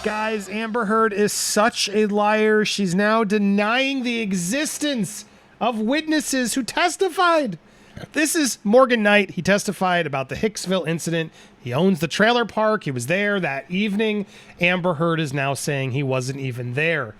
Guys, Amber Heard is such a liar. She's now denying the existence of witnesses who testified. This is Morgan Knight. He testified about the Hicksville incident. He owns the trailer park. He was there that evening. Amber Heard is now saying he wasn't even there.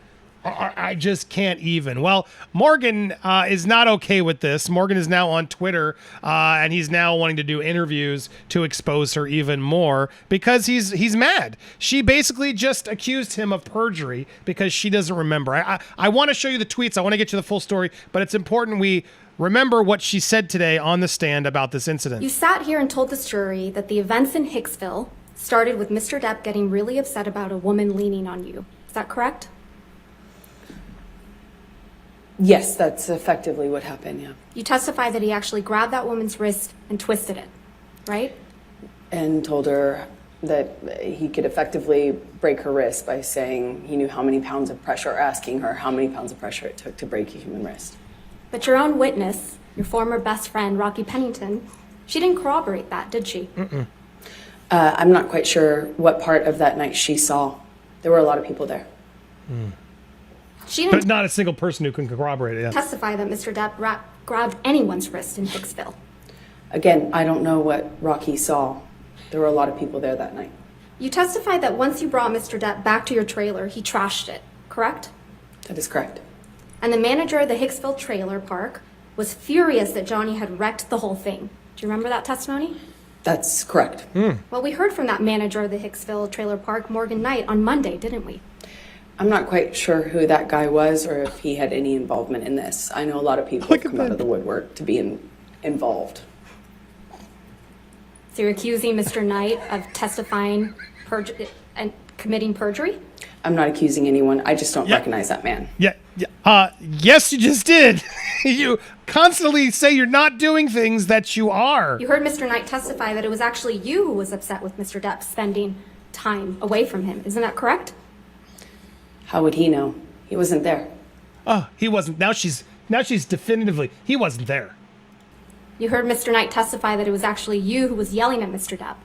I just can't even. Well, Morgan is not okay with this. Morgan is now on Twitter, and he's now wanting to do interviews to expose her even more because he's mad. She basically just accused him of perjury because she doesn't remember. I want to show you the tweets. I want to get you the full story, but it's important we remember what she said today on the stand about this incident. You sat here and told this jury that the events in Hicksville started with Mr. Depp getting really upset about a woman leaning on you. Is that correct? Yes, that's effectively what happened, yeah. You testified that he actually grabbed that woman's wrist and twisted it, right? And told her that he could effectively break her wrist by saying he knew how many pounds of pressure, or asking her how many pounds of pressure it took to break a human wrist. But your own witness, your former best friend, Rocky Pennington, she didn't corroborate that, did she? I'm not quite sure what part of that night she saw. There were a lot of people there. She didn't But not a single person who can corroborate it. Yeah. testify that Mr. Depp grabbed anyone's wrist in Hicksville. Again, I don't know what Rocky saw. There were a lot of people there that night. You testified that once you brought Mr. Depp back to your trailer, he trashed it, correct? That is correct. And the manager of the Hicksville trailer park was furious that Johnny had wrecked the whole thing. Do you remember that testimony? That's correct. Well, we heard from that manager of the Hicksville trailer park, Morgan Knight, on Monday, didn't we? I'm not quite sure who that guy was or if he had any involvement in this. I know a lot of people have come out of the woodwork to be involved. So you're accusing Mr. Knight of testifying and committing perjury? I'm not accusing anyone. I just don't recognize that man. Yes, you just did. You constantly say you're not doing things that you are. You heard Mr. Knight testify that it was actually you who was upset with Mr. Depp spending time away from him. Isn't that correct? How would he know? He wasn't there. Oh, he wasn't. Now she's definitively, he wasn't there. You heard Mr. Knight testify that it was actually you who was yelling at Mr. Depp.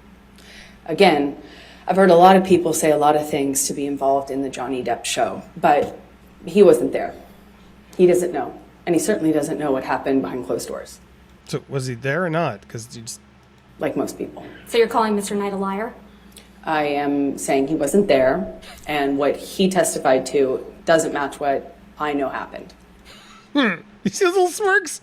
Again, I've heard a lot of people say a lot of things to be involved in the Johnny Depp show, but he wasn't there. He doesn't know. And he certainly doesn't know what happened behind closed doors. So was he there or not? Because you just... Like most people. So you're calling Mr. Knight a liar? I am saying he wasn't there, and what he testified to doesn't match what I know happened. You see those little smirks?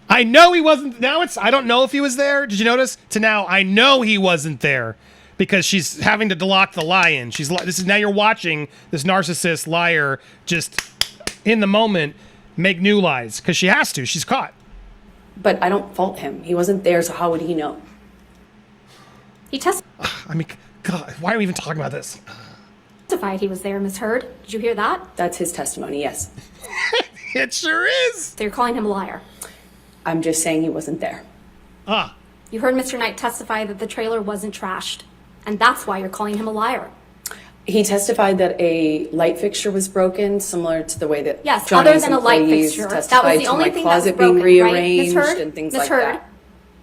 I know he wasn't. Now it's, I don't know if he was there. Did you notice? To now, I know he wasn't there because she's having to lock the lie in. This is now you're watching this narcissist liar just in the moment make new lies because she has to. She's caught. But I don't fault him. He wasn't there, so how would he know? He testified I mean, God, why are we even talking about this? he was there, Ms. Heard. Did you hear that? That's his testimony, yes. It sure is. So you're calling him a liar. I'm just saying he wasn't there. You heard Mr. Knight testify that the trailer wasn't trashed, and that's why you're calling him a liar. He testified that a light fixture was broken, similar to the way that Yes, Johnny's other than a light employees fixture. That was testified the to only my thing that was closet broken, being right, Ms. rearranged Heard? and things Ms. like Heard, that.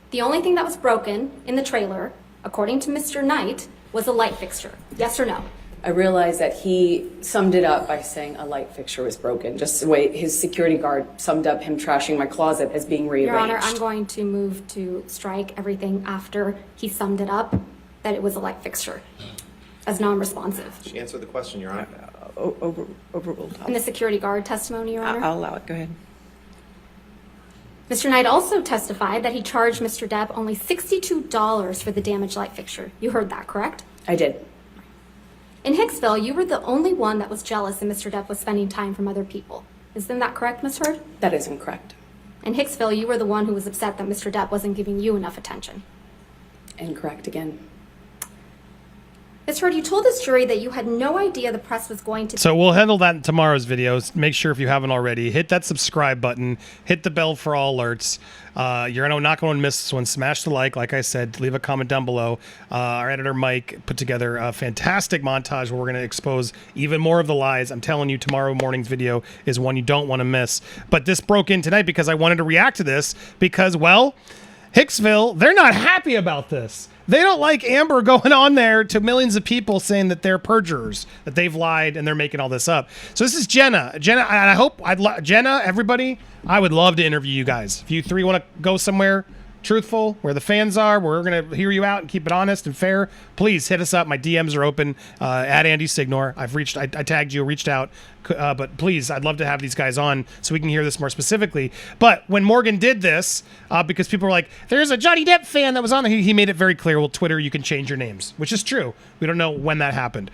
the only thing that was broken in the trailer, according to Mr. Knight, was a light fixture. Yes or no? I realized that he summed it up by saying a light fixture was broken, just the way his security guard summed up him trashing my closet as being rearranged. Your Honor, I'm going to move to strike everything after he summed it up that it was a light fixture as non-responsive. She answered the question, Your Honor. Overruled. In the security guard testimony, Your Honor? I'll allow it. Go ahead. Mr. Knight also testified that he charged Mr. Depp only $62 for the damaged light fixture. You heard that, correct? I did. In Hicksville, you were the only one that was jealous that Mr. Depp was spending time from other people. Isn't that correct, Ms. Heard? That is incorrect. In Hicksville, you were the one who was upset that Mr. Depp wasn't giving you enough attention. Incorrect again. Ms. Heard, you told this jury that you had no idea the press was going to... So we'll handle that in tomorrow's videos. Make sure if you haven't already, hit that subscribe button, hit the bell for all alerts. You're not going to miss this one. Smash the like I said, leave a comment down below. Our editor, Mike, put together a fantastic montage where we're going to expose even more of the lies. I'm telling you, tomorrow morning's video is one you don't want to miss. But this broke in tonight because I wanted to react to this because, well, Hicksville, they're not happy about this. They don't like Amber going on there to millions of people saying that they're perjurers, that they've lied and they're making all this up. So this is Jenna. Jenna, I hope Jenna, everybody, I would love to interview you guys. If you three want to go somewhere truthful, where the fans are, where we're going to hear you out and keep it honest and fair, please hit us up. My DMs are open at Andy Signore. I tagged you, reached out, but please, I'd love to have these guys on so we can hear this more specifically. But when Morgan did this, because people were like, there's a Johnny Depp fan that was on there, he made it very clear, well, Twitter, you can change your names, which is true. We don't know when that happened.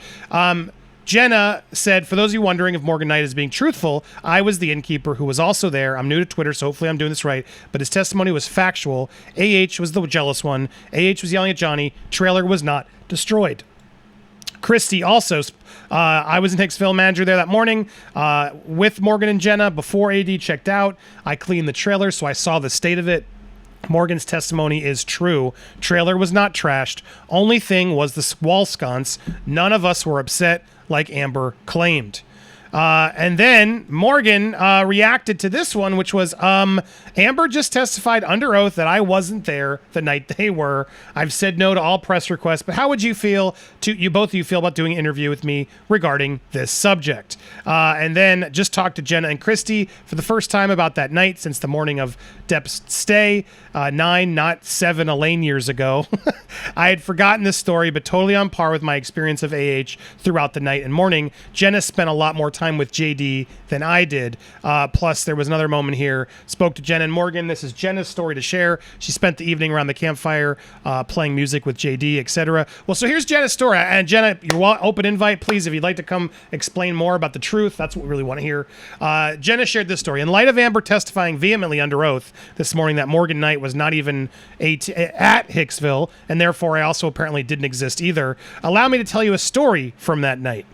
Jenna said, for those of you wondering if Morgan Knight is being truthful, I was the innkeeper who was also there. I'm new to Twitter, so hopefully I'm doing this right. But his testimony was factual. AH was the jealous one. AH was yelling at Johnny. Trailer was not destroyed. Christy also, I was in Hicksville, manager there that morning with Morgan and Jenna before AD checked out. I cleaned the trailer, so I saw the state of it. Morgan's testimony is true. Trailer was not trashed. Only thing was the wall sconce. None of us were upset like Amber claimed. And then Morgan reacted to this one, which was, Amber just testified under oath that I wasn't there the night they were. I've said no to all press requests, but how would you feel both of you feel about doing an interview with me regarding this subject? And then just talked to Jenna and Christy for the first time about that night since the morning of Depp's stay, 9, not 7 Elaine years ago. I had forgotten this story, but totally on par with my experience of AH throughout the night and morning. Jenna spent a lot more time with JD than I did. Plus, there was another moment here. Spoke to Jenna and Morgan. This is Jenna's story to share. She spent the evening around the campfire playing music with JD, etc. Well, so here's Jenna's story. And Jenna, you're open invite, please, if you'd like to come explain more about the truth. That's what we really want to hear. Jenna shared this story. In light of Amber testifying vehemently under oath this morning that Morgan Knight was not even at Hicksville, and therefore I also apparently didn't exist either, allow me to tell you a story from that night.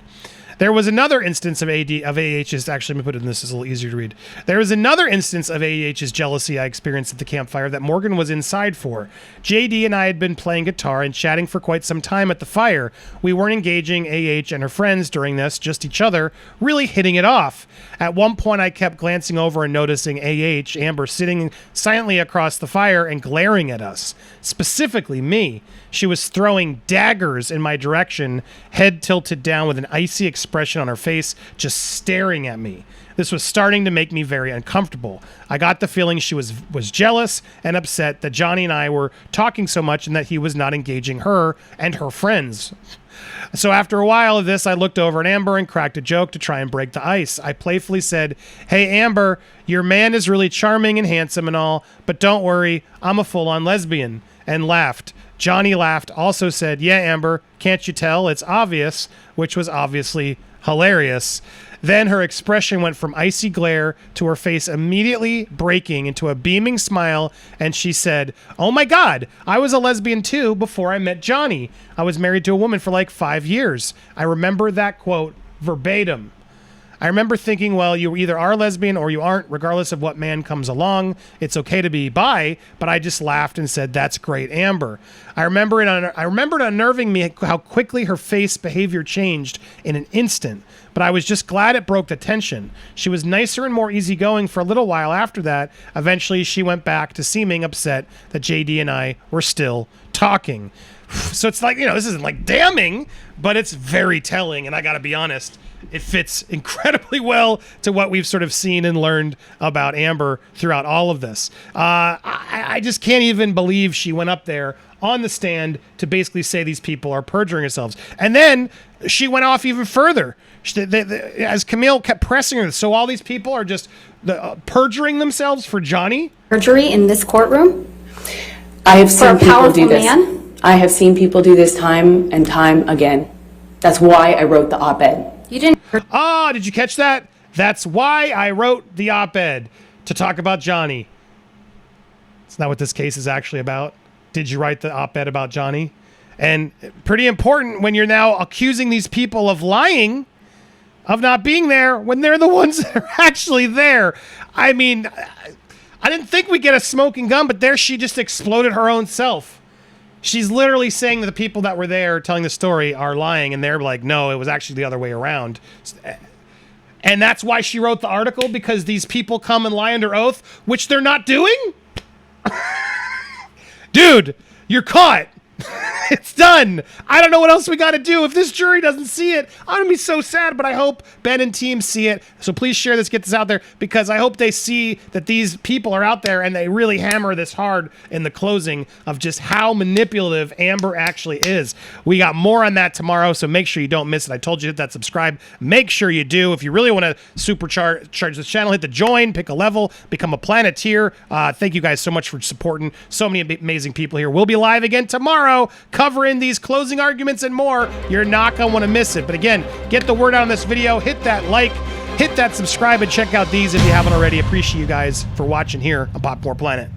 There was another instance of AH's, actually, let me put it in this, it's a little easier to read. There was another instance of AH's jealousy I experienced at the campfire that Morgan was inside for. JD and I had been playing guitar and chatting for quite some time at the fire. We weren't engaging AH and her friends during this, just each other, really hitting it off. At one point, I kept glancing over and noticing AH, Amber, sitting silently across the fire and glaring at us. Specifically me. She was throwing daggers in my direction, head tilted down with an icy expression on her face, just staring at me. This was starting to make me very uncomfortable. I got the feeling she was jealous and upset that Johnny and I were talking so much and that he was not engaging her and her friends. So after a while of this, I looked over at Amber and cracked a joke to try and break the ice. I playfully said, "Hey, Amber, your man is really charming and handsome and all, but don't worry, I'm a full-on lesbian," and laughed. Johnny laughed, also said, "Yeah, Amber, can't you tell? It's obvious," which was obviously hilarious. Then her expression went from icy glare to her face immediately breaking into a beaming smile, and she said, "Oh my God, I was a lesbian too before I met Johnny. I was married to a woman for like 5 years." I remember that quote verbatim. I remember thinking, well, you either are lesbian or you aren't, regardless of what man comes along. It's okay to be bi, but I just laughed and said, "That's great, Amber." I remember it unnerving me how quickly her face behavior changed in an instant, but I was just glad it broke the tension. She was nicer and more easygoing for a little while after that. Eventually, she went back to seeming upset that JD and I were still talking. So it's like, this isn't like damning, but it's very telling, and I gotta be honest, it fits incredibly well to what we've sort of seen and learned about Amber throughout all of this. I just can't even believe she went up there on the stand to basically say these people are perjuring themselves. And then she went off even further. As Camille kept pressing her, so all these people are just perjuring themselves for Johnny? Perjury in this courtroom? I have seen people do this. Man? I have seen people do this time and time again. That's why I wrote the op-ed. You didn't. Did you catch that? That's why I wrote the op-ed, to talk about Johnny. It's not what this case is actually about. Did you write the op-ed about Johnny? And pretty important when you're now accusing these people of lying, of not being there, when they're the ones that are actually there. I mean, I didn't think we'd get a smoking gun, but there she just exploded her own self. She's literally saying that the people that were there telling the story are lying, and they're like, no, it was actually the other way around. And that's why she wrote the article, because these people come and lie under oath, which they're not doing? dude, you're caught. It's done. I don't know what else we got to do. If this jury doesn't see it, I'm going to be so sad, but I hope Ben and team see it. So please share this, get this out there, because I hope they see that these people are out there and they really hammer this hard in the closing of just how manipulative Amber actually is. We got more on that tomorrow, so make sure you don't miss it. I told you to hit that subscribe. Make sure you do. If you really want to supercharge this channel, hit the join, pick a level, become a Planeteer. Thank you guys so much for supporting so many amazing people here. We'll be live again tomorrow covering these closing arguments and more. You're not going to want to miss it. But again, get the word out on this video. Hit that like, hit that subscribe, and check out these if you haven't already. Appreciate you guys for watching here on Popcorn Planet.